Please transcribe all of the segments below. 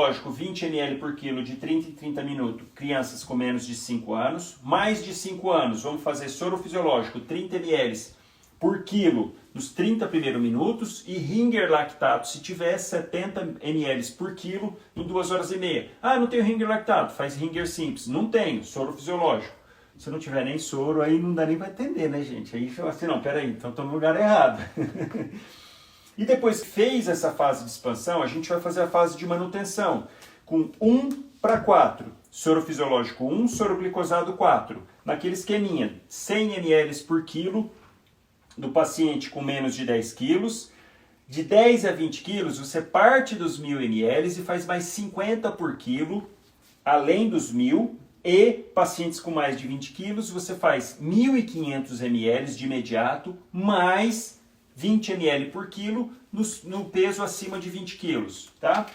fisiológico 20 ml por quilo de 30 em 30 minutos, crianças com menos de 5 anos. Mais de 5 anos, vamos fazer soro fisiológico 30 ml por quilo nos 30 primeiros minutos. E Ringer lactato, se tiver, 70 ml por quilo em 2 horas e meia. Ah, não tenho Ringer lactato, faz Ringer simples. Não tenho, soro fisiológico. Se não tiver nem soro, aí não dá nem para entender, né, gente? Aí fala assim, não, peraí, então estou no lugar errado. E depois que fez essa fase de expansão, a gente vai fazer a fase de manutenção, com 1:4, soro fisiológico 1, soro glicosado 4, naquele esqueminha, 100 ml por quilo do paciente com menos de 10 quilos. De 10 a 20 quilos, você parte dos 1.000 ml e faz mais 50 por quilo, além dos 1.000. E pacientes com mais de 20 quilos, você faz 1.500 ml de imediato, mais 20 ml por quilo no peso acima de 20 quilos, tá?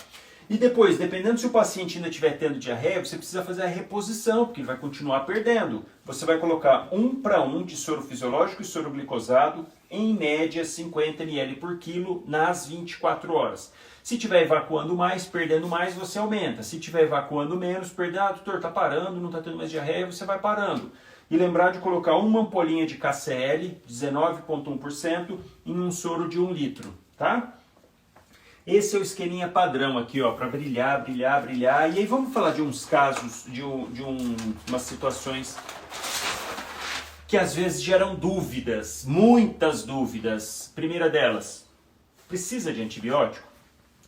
E depois, dependendo se o paciente ainda estiver tendo diarreia, você precisa fazer a reposição, porque ele vai continuar perdendo. Você vai colocar 1:1 de soro fisiológico e soro glicosado, em média 50 ml por quilo nas 24 horas. Se estiver evacuando mais, perdendo mais, você aumenta. Se estiver evacuando menos, perdendo, doutor, está parando, não está tendo mais diarreia, você vai parando. E lembrar de colocar uma ampolinha de KCl, 19,1%, em um soro de 1 litro, tá? Esse é o esqueminha padrão aqui, ó, para brilhar, brilhar, brilhar. E aí vamos falar de uns casos, umas situações que às vezes geram dúvidas, muitas dúvidas. Primeira delas, precisa de antibiótico?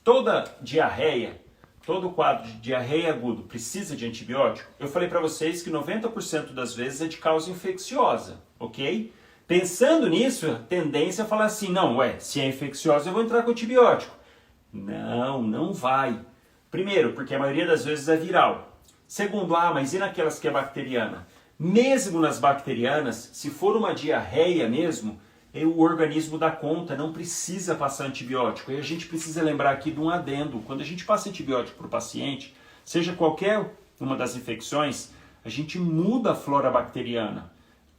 Toda diarreia, todo quadro de diarreia agudo precisa de antibiótico? Eu falei para vocês que 90% das vezes é de causa infecciosa, ok? Pensando nisso, a tendência é falar assim, não, se é infecciosa eu vou entrar com antibiótico. Não, não vai. Primeiro, porque a maioria das vezes é viral. Segundo, mas e naquelas que é bacteriana? Mesmo nas bacterianas, se for uma diarreia mesmo, o organismo dá conta, não precisa passar antibiótico. E a gente precisa lembrar aqui de um adendo. Quando a gente passa antibiótico para o paciente, seja qualquer uma das infecções, a gente muda a flora bacteriana.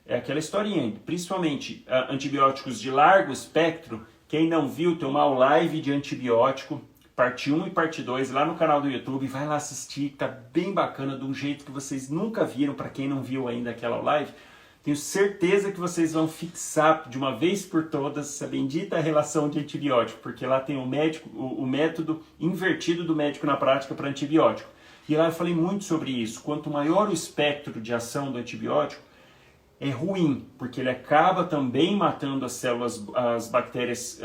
É aquela historinha, principalmente antibióticos de largo espectro. Quem não viu, tem uma live de antibiótico, parte 1 e parte 2, lá no canal do YouTube. Vai lá assistir, tá bem bacana, de um jeito que vocês nunca viram, para quem não viu ainda aquela live. Tenho certeza que vocês vão fixar de uma vez por todas essa bendita relação de antibiótico, porque lá tem o método invertido do médico na prática para antibiótico. E lá eu falei muito sobre isso. Quanto maior o espectro de ação do antibiótico, é ruim, porque ele acaba também matando as células, as bactérias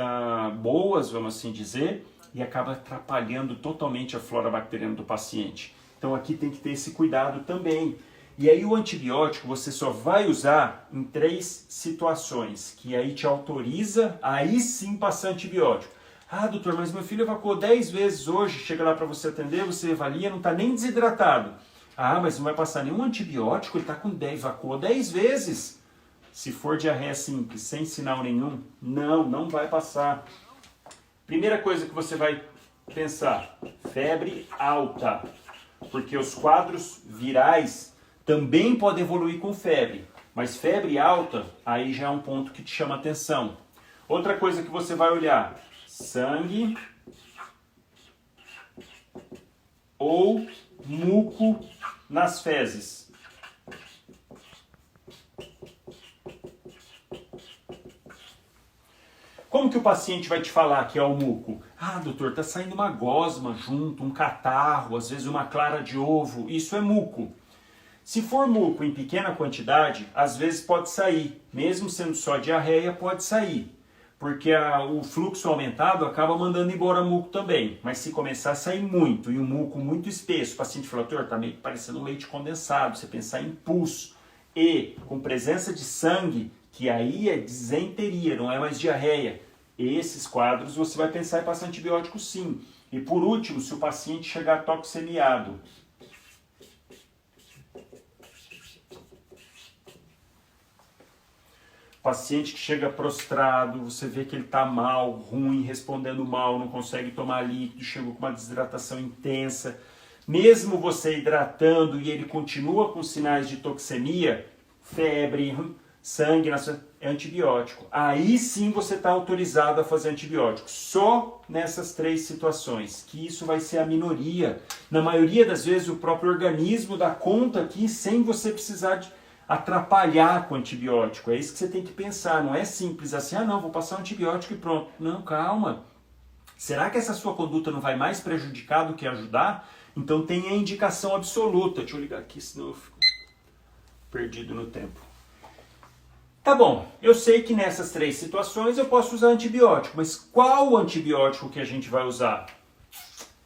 boas, vamos assim dizer, e acaba atrapalhando totalmente a flora bacteriana do paciente. Então aqui tem que ter esse cuidado também. E aí o antibiótico você só vai usar em 3 situações, que aí te autoriza, aí sim passar antibiótico. Doutor, mas meu filho evacuou 10 vezes hoje, chega lá para você atender, você avalia, não está nem desidratado. Mas não vai passar nenhum antibiótico, ele está com 10, evacuou 10 vezes. Se for diarreia simples, sem sinal nenhum, não vai passar. Primeira coisa que você vai pensar, febre alta, porque os quadros virais também podem evoluir com febre, mas febre alta, aí já é um ponto que te chama atenção. Outra coisa que você vai olhar, sangue ou muco nas fezes. Como que o paciente vai te falar que é o muco? Doutor, tá saindo uma gosma junto, um catarro, às vezes uma clara de ovo, isso é muco. Se for muco em pequena quantidade, às vezes pode sair, mesmo sendo só diarreia, pode sair. Porque o fluxo aumentado acaba mandando embora muco também. Mas se começar a sair muito, e um muco muito espesso, o paciente fala, doutor, tá meio que parecendo leite condensado, você pensar em pus, e com presença de sangue, que aí é disenteria, não é mais diarreia, esses quadros você vai pensar em passar antibiótico sim. E por último, se o paciente chegar toxemiado. Paciente que chega prostrado, você vê que ele está mal, ruim, respondendo mal, não consegue tomar líquido, chegou com uma desidratação intensa. Mesmo você hidratando e ele continua com sinais de toxemia, febre, sangue, é antibiótico. Aí sim você está autorizado a fazer antibiótico. Só nessas 3 situações, que isso vai ser a minoria. Na maioria das vezes o próprio organismo dá conta aqui sem você precisar de atrapalhar com antibiótico. É isso que você tem que pensar. Não é simples assim, não, vou passar um antibiótico e pronto. Não, calma. Será que essa sua conduta não vai mais prejudicar do que ajudar? Então tem a indicação absoluta. Deixa eu ligar aqui, senão eu fico perdido no tempo. Tá bom, eu sei que nessas 3 situações eu posso usar antibiótico, mas qual antibiótico que a gente vai usar?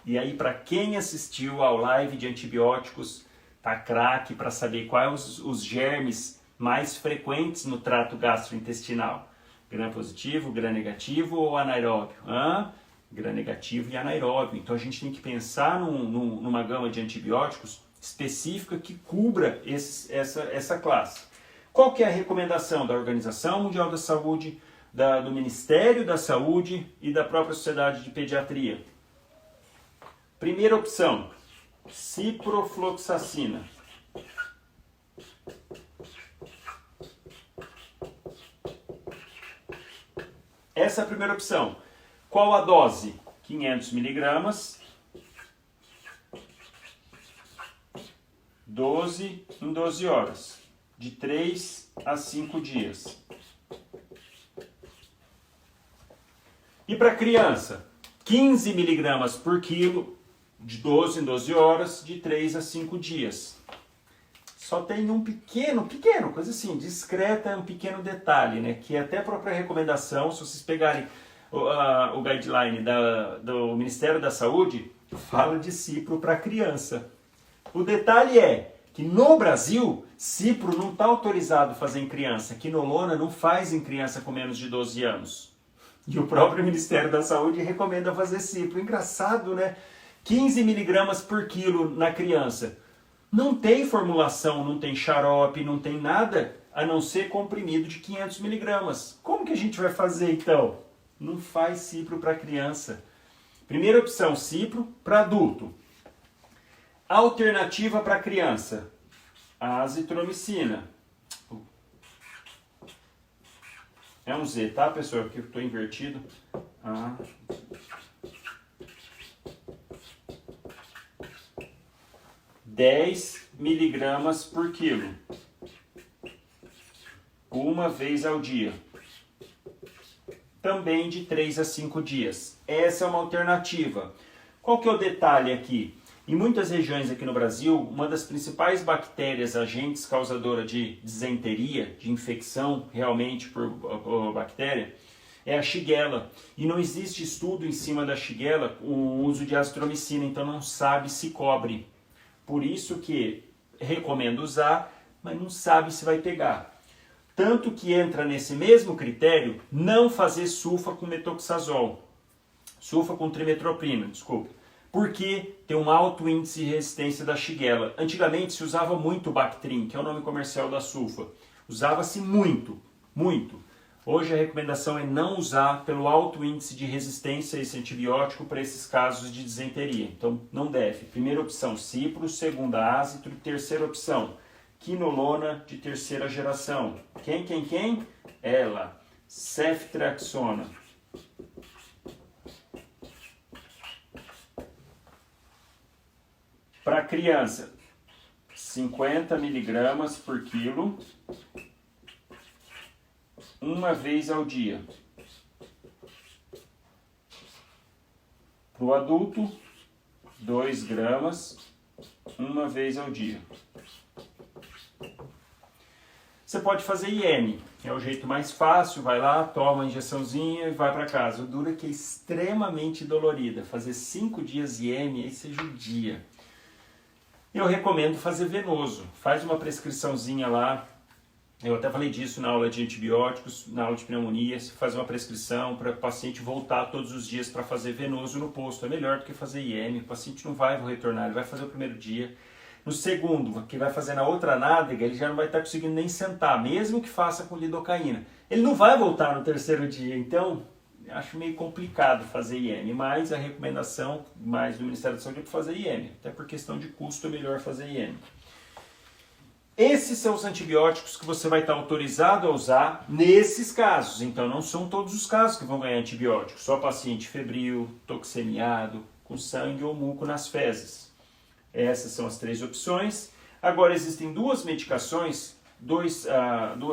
E aí, para quem assistiu ao live de antibióticos, tá craque para saber quais os germes mais frequentes no trato gastrointestinal. Gram-positivo, gram-negativo ou anaeróbio? Gram-negativo e anaeróbio. Então a gente tem que pensar numa gama de antibióticos específica que cubra essa classe. Qual que é a recomendação da Organização Mundial da Saúde, do Ministério da Saúde e da própria Sociedade de Pediatria? Primeira opção, ciprofloxacina. Essa é a primeira opção. Qual a dose? 500 miligramas, 12 em 12 horas. De 3 a 5 dias. E para criança, 15 miligramas por quilo, de 12 em 12 horas, de 3 a 5 dias. Só tem um pequeno, coisa assim, discreta, um pequeno detalhe, né? Que é até a própria recomendação, se vocês pegarem o guideline do Ministério da Saúde, fala de cipro para criança. O detalhe é que no Brasil, cipro não está autorizado a fazer em criança, quinolona não faz em criança com menos de 12 anos. E o próprio Ministério da Saúde recomenda fazer cipro. Engraçado, né? 15 miligramas por quilo na criança. Não tem formulação, não tem xarope, não tem nada, a não ser comprimido de 500 miligramas. Como que a gente vai fazer então? Não faz cipro para criança. Primeira opção, cipro para adulto. Alternativa para criança, a azitromicina. É um Z, tá, pessoal? Porque eu estou invertido. 10 miligramas por quilo. Uma vez ao dia. Também de 3 a 5 dias. Essa é uma alternativa. Qual que é o detalhe aqui? Em muitas regiões aqui no Brasil, uma das principais bactérias agentes causadora de disenteria, de infecção realmente por bactéria, é a Shigella. E não existe estudo em cima da Shigella com o uso de azitromicina, então não sabe se cobre. Por isso que recomendo usar, mas não sabe se vai pegar. Tanto que entra nesse mesmo critério não fazer sulfa com metoxazol. Sulfa com trimetoprim, desculpa. Porque tem um alto índice de resistência da Shigella. Antigamente se usava muito o Bactrim, que é o nome comercial da sulfa. Usava-se muito, muito. Hoje a recomendação é não usar pelo alto índice de resistência a esse antibiótico para esses casos de disenteria. Então não deve. Primeira opção, cipro. Segunda, ácitro. Terceira opção, quinolona de terceira geração. Quem? Ela, ceftriaxona. Para criança, 50 miligramas por quilo, uma vez ao dia. Para o adulto, 2 gramas, uma vez ao dia. Você pode fazer IM, que é o jeito mais fácil, vai lá, toma a injeçãozinha e vai para casa. O duro é que é extremamente dolorida. Fazer 5 dias IM, aí você judia. Eu recomendo fazer venoso. Faz uma prescriçãozinha lá. Eu até falei disso na aula de antibióticos, na aula de pneumonia. Você faz uma prescrição para o paciente voltar todos os dias para fazer venoso no posto. É melhor do que fazer IM. O paciente não vai retornar, ele vai fazer o primeiro dia. No segundo, que vai fazer na outra nádega, ele já não vai estar conseguindo nem sentar, mesmo que faça com lidocaína. Ele não vai voltar no terceiro dia, então acho meio complicado fazer IM, mas a recomendação mais do Ministério da Saúde é para fazer IM, até por questão de custo é melhor fazer IM. Esses são os antibióticos que você vai estar autorizado a usar nesses casos. Então, não são todos os casos que vão ganhar antibiótico. Só paciente febril, toxemiado, com sangue ou muco nas fezes. Essas são as 3 opções. Agora, existem 2 medicações, duas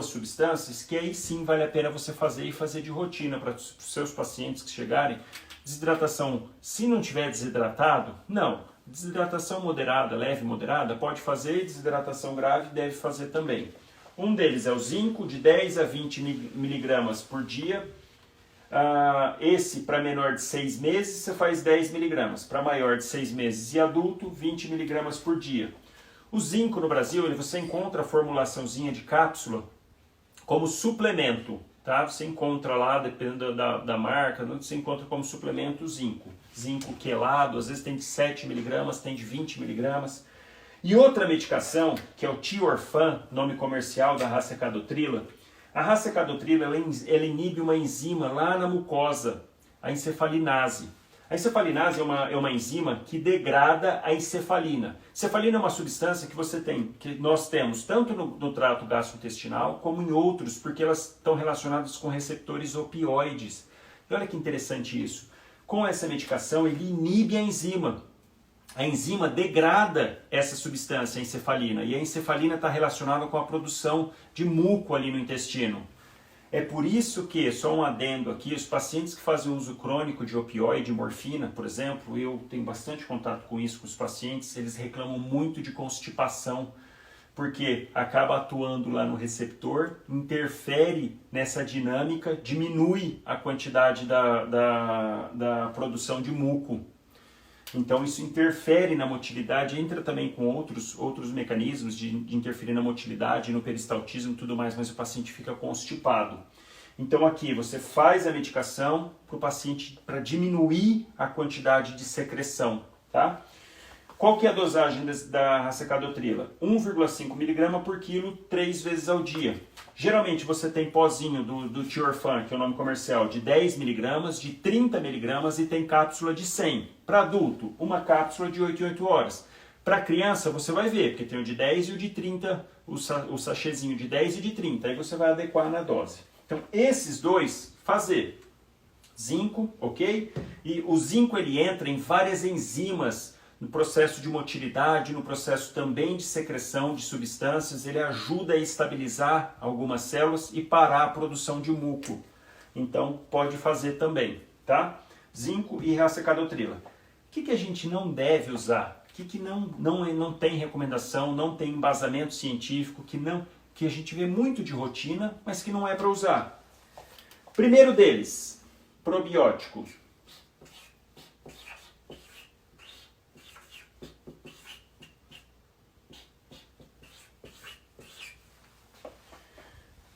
substâncias, que aí sim vale a pena você fazer e fazer de rotina para os seus pacientes que chegarem. Desidratação, se não tiver desidratado, não. Desidratação moderada, leve, moderada, pode fazer, desidratação grave deve fazer também. Um deles é o zinco, de 10 a 20 miligramas por dia. Esse, para menor de 6 meses, você faz 10 miligramas. Para maior de 6 meses e adulto, 20 miligramas por dia. O zinco no Brasil, você encontra a formulaçãozinha de cápsula como suplemento. Tá? Você encontra lá, dependendo da marca, você encontra como suplemento o zinco. Zinco quelado, às vezes tem de 7 miligramas, tem de 20 miligramas. E outra medicação, que é o Tiorfan, nome comercial da racecadotrila. A racecadotrila, ela inibe uma enzima lá na mucosa, a encefalinase. A encefalinase é uma enzima que degrada a encefalina. Encefalina é uma substância que nós temos tanto no trato gastrointestinal como em outros, porque elas estão relacionadas com receptores opioides. E olha que interessante isso. Com essa medicação, ele inibe a enzima. A enzima degrada essa substância, a encefalina, e a encefalina está relacionada com a produção de muco ali no intestino. É por isso que, só um adendo aqui, os pacientes que fazem uso crônico de opioide, morfina, por exemplo, eu tenho bastante contato com isso com os pacientes, eles reclamam muito de constipação, porque acaba atuando lá no receptor, interfere nessa dinâmica, diminui a quantidade da produção de muco. Então isso interfere na motilidade, entra também com outros mecanismos de interferir na motilidade, no peristaltismo e tudo mais, mas o paciente fica constipado. Então aqui você faz a medicação para o paciente para diminuir a quantidade de secreção, tá? Qual que é a dosagem da racecadotrila? 1,5 mg por quilo, 3 vezes ao dia. Geralmente você tem pozinho do Tiorfan, que é o nome comercial, de 10 mg, de 30 mg e tem cápsula de 100. Para adulto, uma cápsula de 8 em 8 horas. Para criança você vai ver, porque tem o de 10 e o de 30, o sachêzinho de 10 e de 30. Aí você vai adequar na dose. Então esses dois, fazer. Zinco, ok? E o zinco ele entra em várias enzimas, no processo de motilidade, no processo também de secreção de substâncias, ele ajuda a estabilizar algumas células e parar a produção de muco. Então, pode fazer também, tá? Zinco e racecadotrila. O que a gente não deve usar? O que não tem recomendação, não tem embasamento científico, que a gente vê muito de rotina, mas que não é para usar? Primeiro deles, probiótico.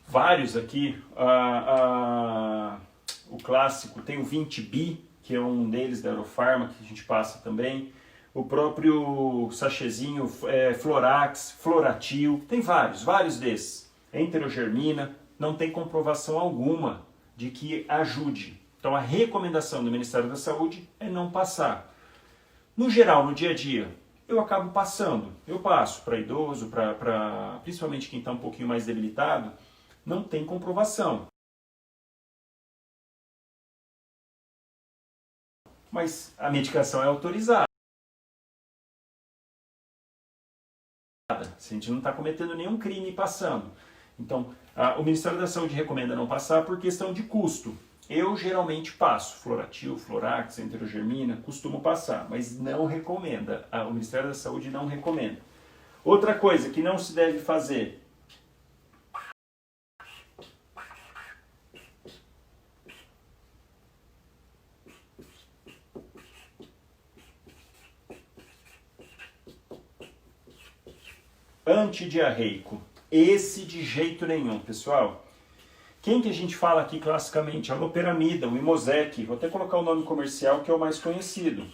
Vários aqui, o clássico tem o 20bi, que é um deles da Aerofarma, que a gente passa também, o próprio sachêzinho Florax, Floratil, tem vários desses. Enterogermina, não tem comprovação alguma de que ajude. Então a recomendação do Ministério da Saúde é não passar. No geral, no dia a dia, eu acabo passando, eu passo para idoso, principalmente quem está um pouquinho mais debilitado, não tem comprovação. Mas a medicação é autorizada. A gente não está cometendo nenhum crime passando. Então, o Ministério da Saúde recomenda não passar por questão de custo. Eu geralmente passo Floratil, Florax, Enterogermina, costumo passar, mas não recomenda. O Ministério da Saúde não recomenda. Outra coisa que não se deve fazer: antidiarreico. Esse de jeito nenhum, pessoal. Quem que a gente fala aqui classicamente? A loperamida, o Imosec. Vou até colocar o nome comercial que é o mais conhecido.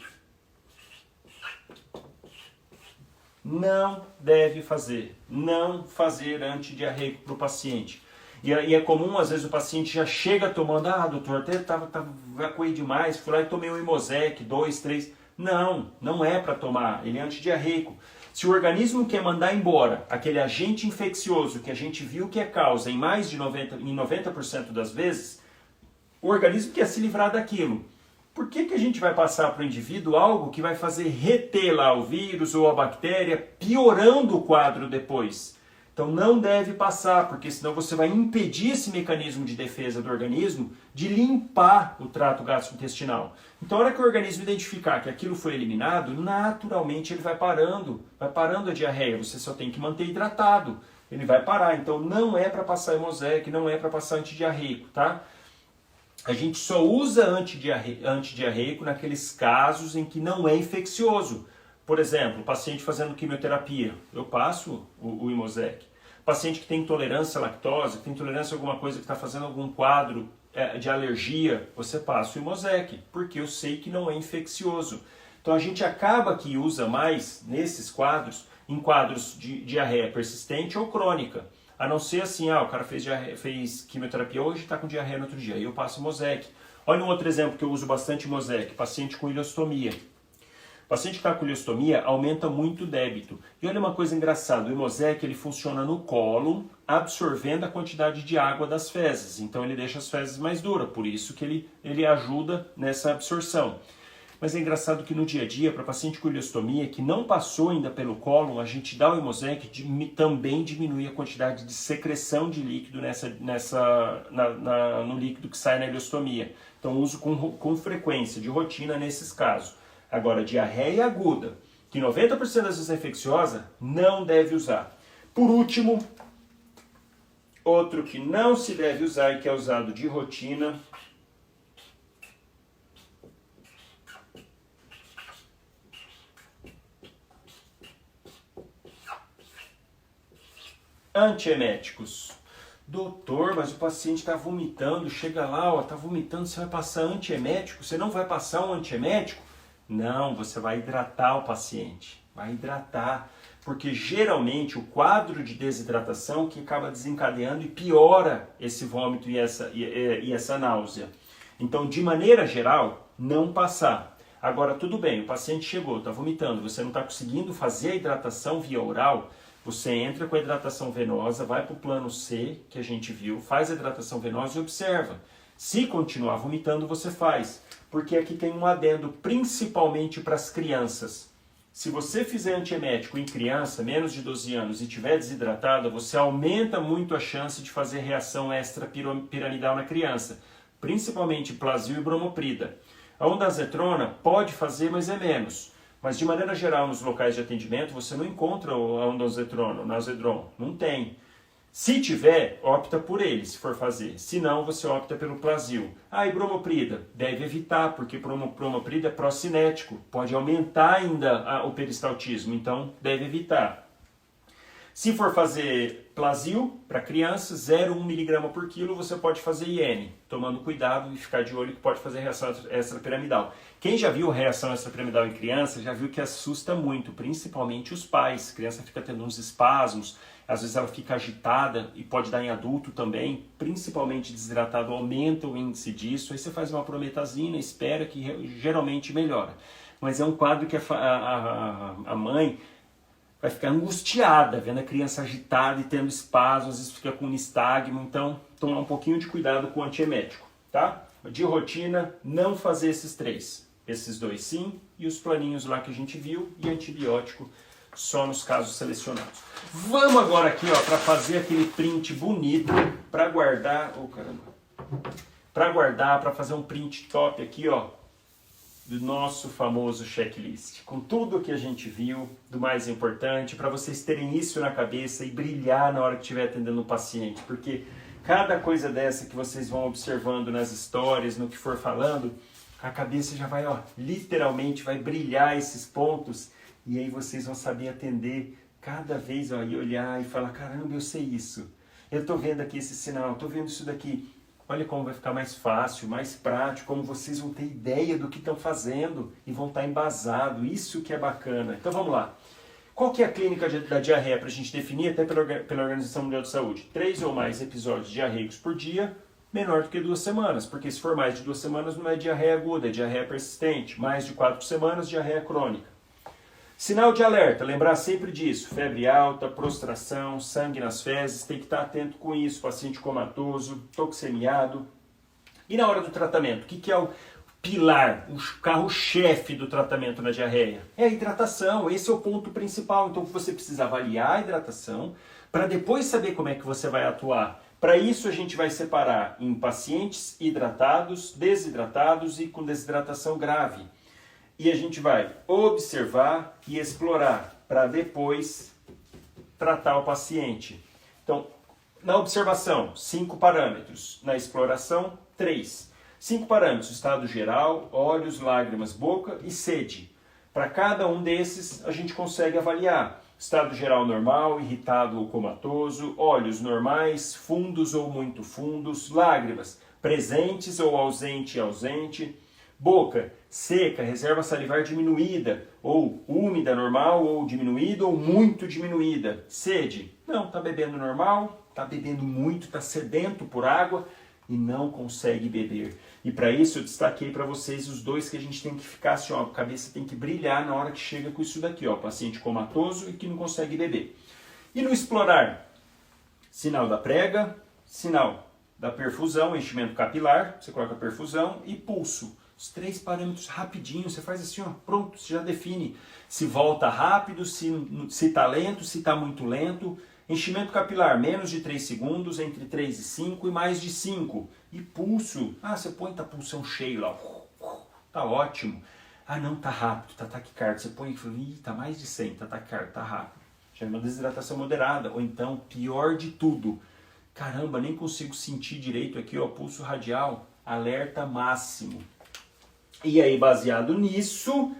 Não deve fazer. Não fazer antidiarreico para o paciente. E é comum, às vezes, o paciente já chega tomando, doutor, até evacuei demais, fui lá e tomei um Imosec, 2, 3. Não é para tomar, ele é antidiarreico. Se o organismo quer mandar embora aquele agente infeccioso que a gente viu que é causa em mais de 90% das vezes, o organismo quer se livrar daquilo. Por que a gente vai passar para o indivíduo algo que vai fazer reter lá o vírus ou a bactéria, piorando o quadro depois? Então não deve passar, porque senão você vai impedir esse mecanismo de defesa do organismo de limpar o trato gastrointestinal. Então a hora que o organismo identificar que aquilo foi eliminado, naturalmente ele vai parando a diarreia. Você só tem que manter hidratado, ele vai parar. Então não é para passar Hemozeq, não é para passar antidiarreico, tá? A gente só usa antidiarreico naqueles casos em que não é infeccioso. Por exemplo, paciente fazendo quimioterapia, eu passo o Hemozeq. Paciente que tem intolerância à lactose, que tem intolerância a alguma coisa que está fazendo algum quadro de alergia, você passa o Hemozeq, porque eu sei que não é infeccioso. Então a gente acaba que usa mais nesses quadros, em quadros de diarreia persistente ou crônica. A não ser assim, o cara fez quimioterapia hoje e está com diarreia no outro dia, aí eu passo Hemozeq. Olha um outro exemplo que eu uso bastante Hemozeq, paciente com ileostomia. Paciente que está com ileostomia aumenta muito o débito. E olha uma coisa engraçada, o Hemozeq ele funciona no cólon, absorvendo a quantidade de água das fezes. Então ele deixa as fezes mais duras, por isso que ele ajuda nessa absorção. Mas é engraçado que no dia a dia, para paciente com ileostomia que não passou ainda pelo cólon, a gente dá o Hemozeq, também diminui a quantidade de secreção de líquido no líquido que sai na ileostomia. Então uso com frequência, de rotina nesses casos. Agora, diarreia aguda, que 90% das vezes é infecciosa, não deve usar. Por último, outro que não se deve usar e que é usado de rotina, antieméticos. Doutor, mas o paciente está vomitando, chega lá, está vomitando, você vai passar antiemético? Você não vai passar um antiemético? Não, você vai hidratar o paciente, vai hidratar, porque geralmente o quadro de desidratação que acaba desencadeando e piora esse vômito e essa náusea. Então, de maneira geral, não passar. Agora, tudo bem, o paciente chegou, está vomitando, você não está conseguindo fazer a hidratação via oral, você entra com a hidratação venosa, vai para o plano C, que a gente viu, faz a hidratação venosa e observa. Se continuar vomitando, você faz. Porque aqui tem um adendo, principalmente para as crianças. Se você fizer antiemético em criança, menos de 12 anos, e estiver desidratada, você aumenta muito a chance de fazer reação extrapiramidal na criança. Principalmente Plasil e Bromoprida. A ondansetrona pode fazer, mas é menos. Mas de maneira geral, nos locais de atendimento, você não encontra a ondansetrona, o Nalzedron. Não tem. Se tiver, opta por ele, se for fazer. Se não, você opta pelo Plasil. E Bromoprida? Deve evitar, porque Bromoprida é pró-cinético. Pode aumentar ainda o peristaltismo, então deve evitar. Se for fazer Plasil para criança, 0,1 mg por quilo, você pode fazer IM, tomando cuidado e ficar de olho que pode fazer reação extrapiramidal. Quem já viu reação extrapiramidal em criança, já viu que assusta muito, principalmente os pais. A criança fica tendo uns espasmos, às vezes ela fica agitada e pode dar em adulto também, principalmente desidratado, aumenta o índice disso. Aí você faz uma prometazina, espera que geralmente melhora. Mas é um quadro que a mãe vai ficar angustiada, vendo a criança agitada e tendo espasmos, às vezes fica com nistagmo, então tomar um pouquinho de cuidado com o antiemético, tá? De rotina, não fazer esses 3. Esses 2 sim, e os planinhos lá que a gente viu, e antibiótico só nos casos selecionados. Vamos agora aqui, para fazer aquele print bonito, para guardar, para fazer um print top aqui, do nosso famoso checklist, com tudo que a gente viu, do mais importante, para vocês terem isso na cabeça e brilhar na hora que estiver atendendo o paciente, porque cada coisa dessa que vocês vão observando nas histórias, no que for falando, a cabeça já vai, literalmente vai brilhar esses pontos, e aí vocês vão saber atender cada vez, e olhar e falar, caramba, eu sei isso, eu estou vendo aqui esse sinal, estou vendo isso daqui. Olha como vai ficar mais fácil, mais prático, como vocês vão ter ideia do que estão fazendo e vão estar embasado. Isso que é bacana. Então vamos lá. Qual que é a clínica da diarreia para a gente definir até pela Organização Mundial de Saúde? 3 ou mais episódios diarreicos por dia menor do que 2 semanas, porque se for mais de 2 semanas não é diarreia aguda, é diarreia persistente. Mais de 4 semanas, diarreia crônica. Sinal de alerta, lembrar sempre disso, febre alta, prostração, sangue nas fezes, tem que estar atento com isso, paciente comatoso, toxemiado. E na hora do tratamento, o que é o pilar, o carro-chefe do tratamento na diarreia? É a hidratação, esse é o ponto principal. Então você precisa avaliar a hidratação para depois saber como é que você vai atuar. Para isso a gente vai separar em pacientes hidratados, desidratados e com desidratação grave. E a gente vai observar e explorar para depois tratar o paciente. Então, na observação, 5 parâmetros. Na exploração, 3. 5 parâmetros, estado geral, olhos, lágrimas, boca e sede. Para cada um desses, a gente consegue avaliar. Estado geral normal, irritado ou comatoso, olhos normais, fundos ou muito fundos, lágrimas, presentes ou ausente, boca, seca, reserva salivar diminuída, ou úmida, normal, ou diminuída, ou muito diminuída. Sede, não, está bebendo normal, está bebendo muito, está sedento por água e não consegue beber. E para isso eu destaquei para vocês os dois que a gente tem que ficar assim, ó, a cabeça tem que brilhar na hora que chega com isso daqui, ó, paciente comatoso e que não consegue beber. E no explorar, sinal da prega, sinal da perfusão, enchimento capilar, você coloca perfusão e pulso. Os 3 parâmetros rapidinho, você faz assim, ó, pronto, você já define se volta rápido, se está lento, se está muito lento. Enchimento capilar, menos de 3 segundos, entre 3 e 5 e mais de 5. E pulso, você põe a pulsão cheio lá, tá ótimo. Não, tá rápido, tá taquicardia. Você põe e tá mais de 100, tá taquicardia, tá rápido. Já é uma desidratação moderada, ou então, pior de tudo, caramba, nem consigo sentir direito aqui, ó, pulso radial, alerta máximo. E aí, baseado nisso,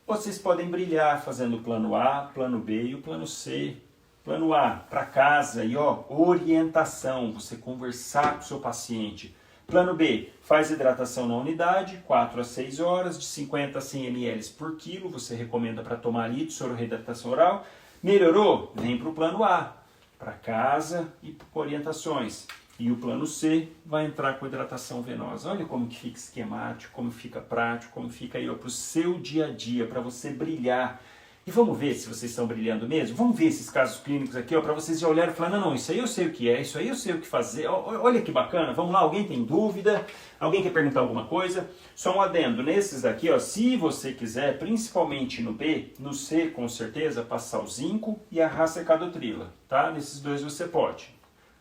vocês podem brilhar fazendo o plano A, plano B e o plano C. Plano A, para casa e ó, orientação, você conversar com o seu paciente. Plano B, faz hidratação na unidade, 4 a 6 horas, de 50 a 100 ml por quilo, você recomenda para tomar ali de soro reidratação oral. Melhorou? Vem para o plano A, para casa e com orientações. E o plano C vai entrar com hidratação venosa. Olha como que fica esquemático, como fica prático, como fica aí para o seu dia a dia, para você brilhar. E vamos ver se vocês estão brilhando mesmo? Vamos ver esses casos clínicos aqui, para vocês já olharem e falar, não, isso aí eu sei o que é, isso aí eu sei o que fazer. Olha que bacana, vamos lá, alguém tem dúvida? Alguém quer perguntar alguma coisa? Só um adendo, nesses daqui, se você quiser, principalmente no B, no C, com certeza, passar o zinco e a racecadotrila, tá? Nesses dois você pode.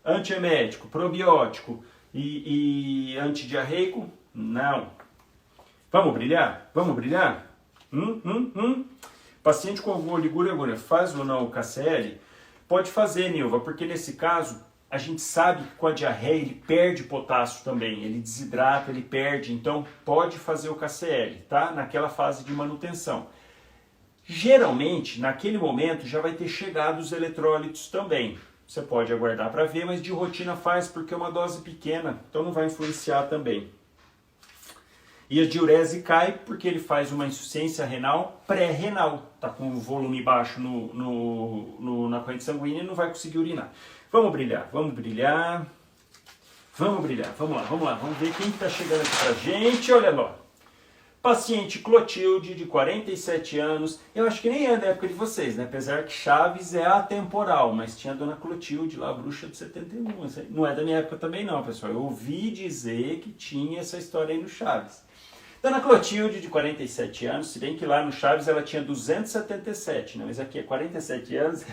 Antiemético, probiótico e antidiarreico? Não. Vamos brilhar? Vamos brilhar? Paciente com oligúria faz ou não o KCL? Pode fazer, Nilva, porque nesse caso a gente sabe que com a diarreia ele perde potássio também, ele desidrata, ele perde, então pode fazer o KCL, tá? Naquela fase de manutenção. Geralmente, naquele momento já vai ter chegado os eletrólitos também. Você pode aguardar para ver, mas de rotina faz porque é uma dose pequena, então não vai influenciar também. E a diurese cai porque ele faz uma insuficiência renal pré-renal. Está com o volume baixo na corrente sanguínea e não vai conseguir urinar. Vamos brilhar, vamos brilhar. Vamos brilhar, vamos lá. Vamos ver quem está chegando aqui pra gente. Olha lá. Paciente Clotilde, de 47 anos. Eu acho que nem é da época de vocês, né? Apesar que Chaves é atemporal, mas tinha a dona Clotilde lá, bruxa de 71. Não é da minha época também não, pessoal. Eu ouvi dizer que tinha essa história aí no Chaves. Dona Clotilde, de 47 anos, se bem que lá no Chaves ela tinha 277, né? Mas aqui é 47 anos,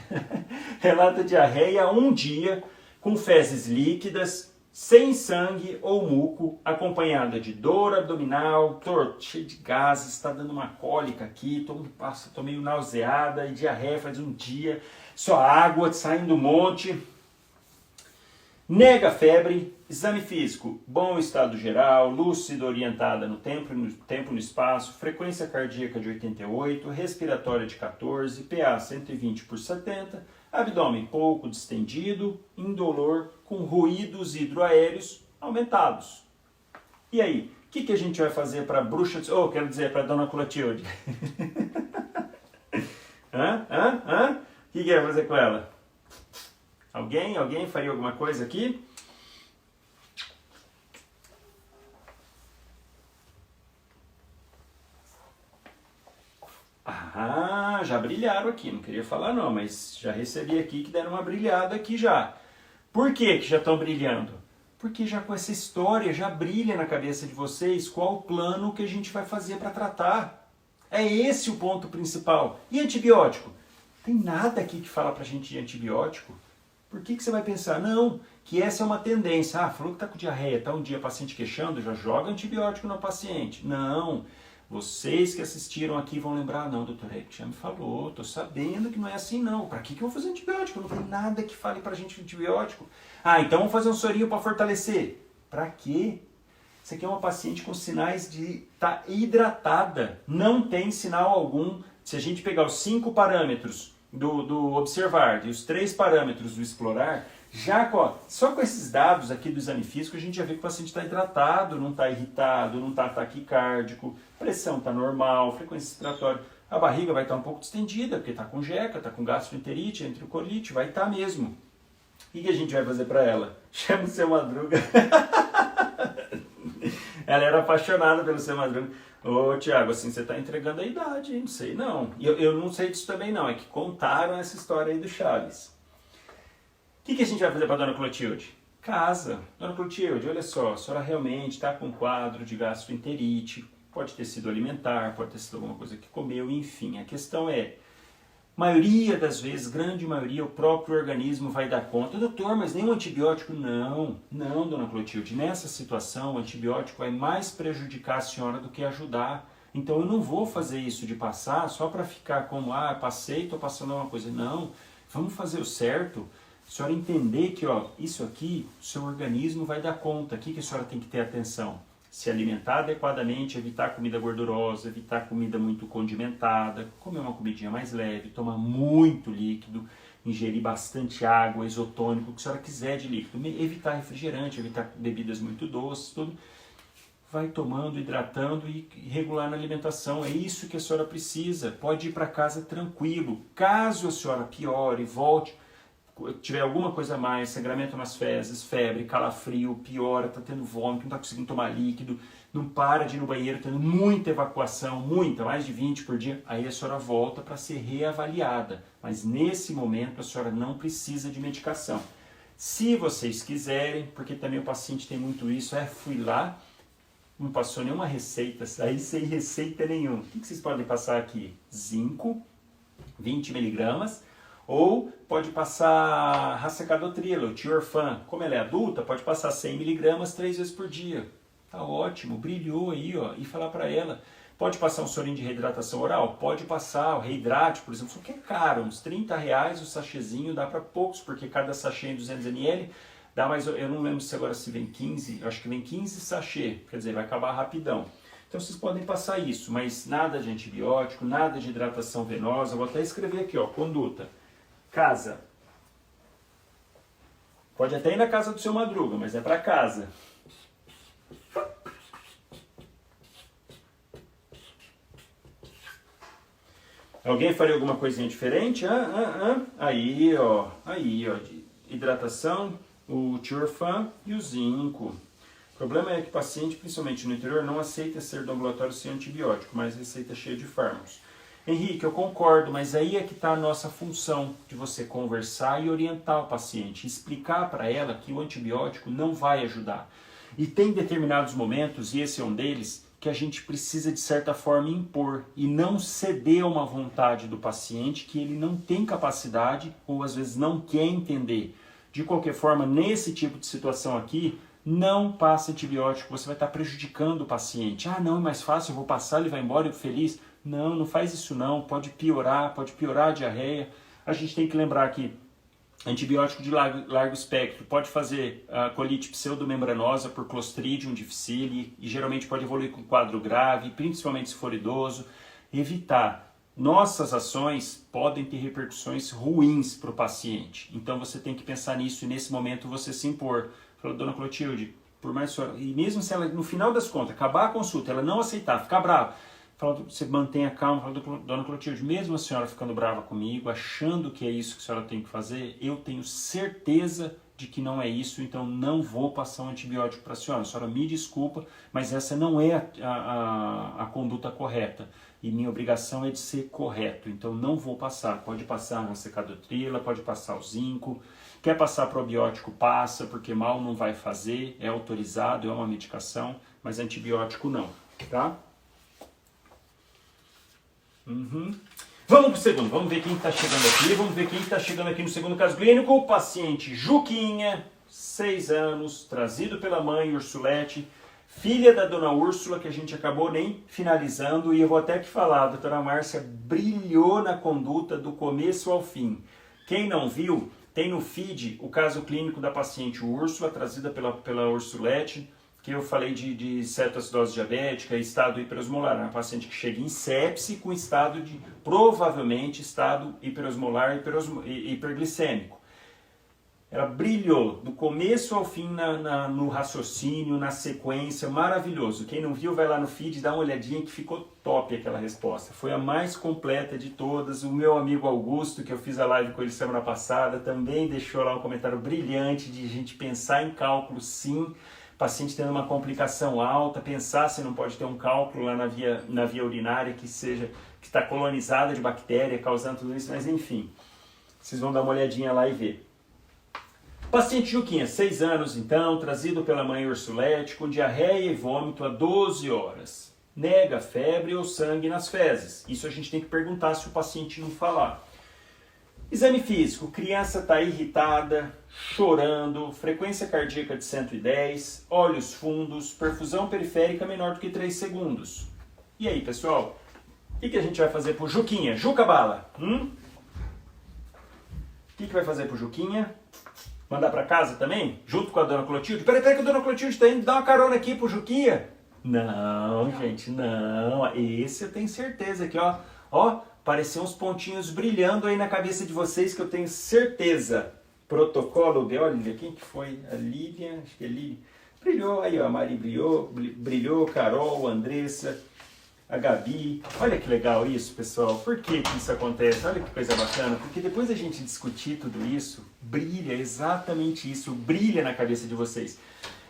relata diarreia 1 dia, com fezes líquidas, sem sangue ou muco, acompanhada de dor abdominal, cheio de gases, está dando uma cólica aqui, tô meio nauseada, e diarreia faz 1 dia, só água saindo um monte. Nega febre, exame físico, bom estado geral, lúcido, orientada no tempo e no espaço, frequência cardíaca de 88, respiratória de 14, PA 120/70, abdômen pouco distendido, indolor, com ruídos hidroaéreos aumentados. E aí, o que a gente vai fazer para bruxa, quero dizer, para dona Clotilde? O que vai fazer com ela? Alguém faria alguma coisa aqui? já brilharam aqui, não queria falar não, mas já recebi aqui que deram uma brilhada aqui já. Por que já estão brilhando? Porque já com essa história já brilha na cabeça de vocês qual o plano que a gente vai fazer para tratar. É esse o ponto principal. E antibiótico? Tem nada aqui que fala pra gente de antibiótico. Por que você vai pensar? Não, que essa é uma tendência. Ah, falou que tá com diarreia, tá um dia paciente queixando, já joga antibiótico no paciente. Não, vocês que assistiram aqui vão lembrar, não, doutor Eric já me falou, tô sabendo que não é assim não. Pra que eu vou fazer antibiótico? Não tem nada que fale pra gente de antibiótico. Ah, então vamos fazer um sorinho para fortalecer. Pra quê? Isso aqui é uma paciente com sinais de estar hidratada. Não tem sinal algum. Se a gente pegar os 5 parâmetros do observar e os 3 parâmetros do explorar, já só com esses dados aqui do exame físico, a gente já vê que o paciente está hidratado, não está irritado, não está taquicárdico, pressão está normal, frequência respiratória. A barriga vai estar um pouco distendida, porque está com jeca, está com gastroenterite, enterocolite, vai estar mesmo. O que a gente vai fazer para ela? Chama o seu Madruga. Ela era apaixonada pelo seu Madruga. Ô, Tiago, assim, você está entregando a idade, hein? Não sei não. Eu não sei disso também não, é que contaram essa história aí do Chaves. O que a gente vai fazer para a dona Clotilde? Casa. Dona Clotilde, olha só, a senhora realmente está com um quadro de gastroenterite, pode ter sido alimentar, pode ter sido alguma coisa que comeu, enfim. A questão é, maioria das vezes, grande maioria, o próprio organismo vai dar conta. Doutor, mas nenhum antibiótico? Não, dona Clotilde. Nessa situação, o antibiótico vai mais prejudicar a senhora do que ajudar. Então eu não vou fazer isso de passar só para ficar como, passei, estou passando uma coisa. Não, vamos fazer o certo. A senhora entender que isso aqui, o seu organismo vai dar conta. Aqui que a senhora tem que ter atenção. Se alimentar adequadamente, evitar comida gordurosa, evitar comida muito condimentada, comer uma comidinha mais leve, tomar muito líquido, ingerir bastante água, isotônico, o que a senhora quiser de líquido, evitar refrigerante, evitar bebidas muito doces, tudo. Vai tomando, hidratando e regular na alimentação. É isso que a senhora precisa. Pode ir para casa tranquilo. Caso a senhora piore, volte, tiver alguma coisa a mais, sangramento nas fezes, febre, calafrio, piora, está tendo vômito, não está conseguindo tomar líquido, não para de ir no banheiro, tendo muita evacuação, mais de 20 por dia, aí a senhora volta para ser reavaliada. Mas nesse momento a senhora não precisa de medicação. Se vocês quiserem, porque também o paciente tem muito isso, fui lá, não passou nenhuma receita, saí sem receita nenhuma. O que vocês podem passar aqui? Zinco, 20 miligramas, ou pode passar racecadotrila, o Tiorfan. Como ela é adulta, pode passar 100 miligramas 3 vezes por dia. Tá ótimo, brilhou aí, e falar para ela. Pode passar um sorinho de reidratação oral? Pode passar, o Reidrate, por exemplo, só que é caro, uns R$30 o sachêzinho, dá para poucos, porque cada sachê em 200 ml dá mais, eu não lembro se agora se vem 15, acho que vem 15 sachê, quer dizer, vai acabar rapidão. Então vocês podem passar isso, mas nada de antibiótico, nada de hidratação venosa, vou até escrever aqui, conduta. Casa. Pode até ir na casa do seu Madruga, mas é para casa. Alguém faria alguma coisinha diferente? Aí, de hidratação, o Tiorfan e o zinco. O problema é que o paciente, principalmente no interior, não aceita ser do ambulatório sem antibiótico, mas receita cheia de fármacos. Henrique, eu concordo, mas aí é que está a nossa função de você conversar e orientar o paciente, explicar para ela que o antibiótico não vai ajudar. E tem determinados momentos, e esse é um deles, que a gente precisa de certa forma impor e não ceder a uma vontade do paciente que ele não tem capacidade ou às vezes não quer entender. De qualquer forma, nesse tipo de situação aqui, não passe antibiótico, você vai estar prejudicando o paciente. Não, é mais fácil, eu vou passar, ele vai embora, eu feliz. Não faz isso não, pode piorar a diarreia. A gente tem que lembrar que antibiótico de largo espectro pode fazer colite pseudomembranosa por Clostridium difficile e geralmente pode evoluir com quadro grave, principalmente se for idoso. Evitar. Nossas ações podem ter repercussões ruins para o paciente. Então você tem que pensar nisso e nesse momento você se impor. Falou, dona Clotilde, por mais senhora, e mesmo se ela, no final das contas, acabar a consulta, ela não aceitar, ficar brava, você mantenha calma, fala, dona Clotilde, mesmo a senhora ficando brava comigo, achando que é isso que a senhora tem que fazer, eu tenho certeza de que não é isso, então não vou passar um antibiótico para a senhora. A senhora me desculpa, mas essa não é a conduta correta. E minha obrigação é de ser correto, então não vou passar. Pode passar uma secadotrila, pode passar o zinco. Quer passar probiótico, passa, porque mal não vai fazer, é autorizado, é uma medicação, mas antibiótico não, tá? Vamos pro segundo, vamos ver quem está chegando aqui. Vamos ver quem está chegando aqui no segundo caso clínico. O paciente Juquinha, 6 anos, trazido pela mãe Ursulete, filha da dona Úrsula, que a gente acabou nem finalizando. E eu vou até que falar, a doutora Márcia brilhou na conduta do começo ao fim. Quem não viu, tem no feed o caso clínico da paciente Úrsula, trazida pela Ursulete, que eu falei de cetoacidose diabética, estado hiperosmolar. É uma paciente que chega em sepse com estado de, provavelmente, estado hiperosmolar e hiperglicêmico. Ela brilhou do começo ao fim no raciocínio, na sequência, maravilhoso. Quem não viu, vai lá no feed, dá uma olhadinha que ficou top aquela resposta. Foi a mais completa de todas. O meu amigo Augusto, que eu fiz a live com ele semana passada, também deixou lá um comentário brilhante de gente pensar em cálculo, sim. Paciente tendo uma complicação alta, pensar se não pode ter um cálculo lá na via urinária que está colonizada de bactéria, causando tudo isso, mas enfim, vocês vão dar uma olhadinha lá e ver. Paciente Juquinha, 6 anos então, trazido pela mãe Ursulete, com diarreia e vômito há 12 horas. Nega febre ou sangue nas fezes. Isso a gente tem que perguntar se o paciente não falar. Exame físico, criança está irritada, chorando, frequência cardíaca de 110, olhos fundos, perfusão periférica menor do que 3 segundos. E aí, pessoal, o que a gente vai fazer pro Juquinha? Juca bala! O que vai fazer pro Juquinha? Mandar para casa também? Junto com a dona Clotilde? Peraí que a dona Clotilde está indo dar uma carona aqui pro Juquinha. Não, gente, não. Esse eu tenho certeza aqui, ó. Ó, pareceu uns pontinhos brilhando aí na cabeça de vocês que eu tenho certeza. Protocolo B, olha, quem que foi? A Lívia, acho que é Lívia. Brilhou, aí ó, a Mari brilhou, Carol, Andressa, a Gabi. Olha que legal isso, pessoal. Por que isso acontece? Olha que coisa bacana. Porque depois da gente discutir tudo isso, brilha exatamente isso, brilha na cabeça de vocês.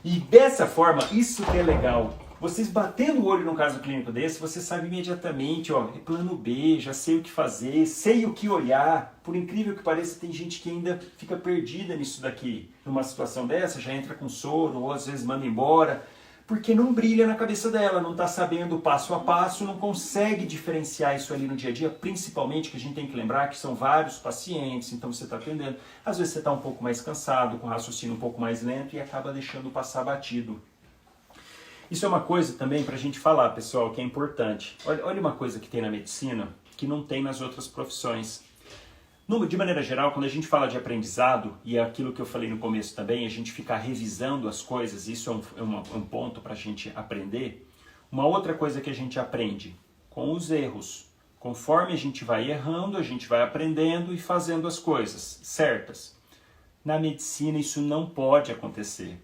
E dessa forma, isso que é legal. Vocês batendo o olho num caso clínico desse, você sabe imediatamente, ó, é plano B, já sei o que fazer, sei o que olhar. Por incrível que pareça, tem gente que ainda fica perdida nisso daqui. Numa situação dessa, já entra com soro, ou às vezes manda embora, porque não brilha na cabeça dela, não está sabendo passo a passo, não consegue diferenciar isso ali no dia a dia, principalmente que a gente tem que lembrar que são vários pacientes, então você está atendendo. Às vezes você está um pouco mais cansado, com raciocínio um pouco mais lento e acaba deixando passar batido. Isso é uma coisa também para a gente falar, pessoal, que é importante. Olha uma coisa que tem na medicina que não tem nas outras profissões. De maneira geral, quando a gente fala de aprendizado, e é aquilo que eu falei no começo também, a gente ficar revisando as coisas, isso é um ponto para a gente aprender. Uma outra coisa que a gente aprende com os erros. Conforme a gente vai errando, a gente vai aprendendo e fazendo as coisas certas. Na medicina isso não pode acontecer.